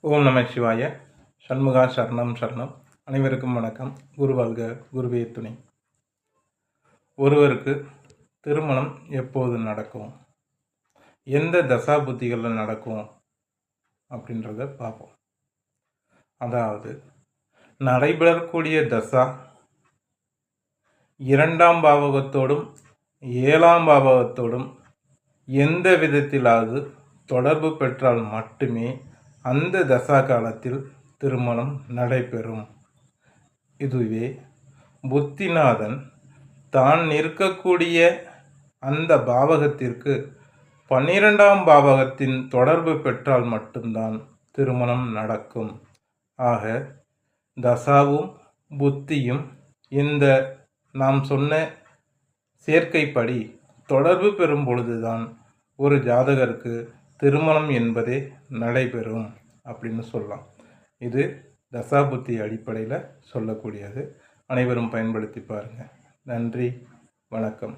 ஓம் நம சிவாய. சண்முகா சரணம் சரணம். அனைவருக்கும் வணக்கம். குரு வாழ்க, குருவே துணை. ஒருவருக்கு திருமணம் எப்போது நடக்கும், எந்த தசா புத்திகளில் நடக்கும் அப்படின்றத பார்ப்போம். அதாவது நடைபெறக்கூடிய தசா 2ஆம் பாவகத்தோடும் 7ஆம் பாவகத்தோடும் எந்த விதத்திலாவது தொடர்பு பெற்றால் மட்டுமே அந்த தசா காலத்தில் திருமணம் நடைபெறும். இதுவே புத்திநாதன் தான் இருக்கக்கூடிய அந்த பாவகத்திற்கு 12ஆம் பாவகத்தின் தொடர்பு பெற்றால் மட்டும்தான் திருமணம் நடக்கும். ஆக தசாவும் புத்தியும் இந்த நாம் சொன்ன சேர்க்கைப்படி தொடர்பு பெறும் பொழுதுதான் ஒரு ஜாதகருக்கு திருமணம் என்பதே நடைபெறும் அப்படின்னு சொல்லலாம். இது தசாபுத்தி அடிப்படையில் சொல்லக்கூடியது. அனைவரும் பயன்படுத்தி பாருங்கள். நன்றி, வணக்கம்.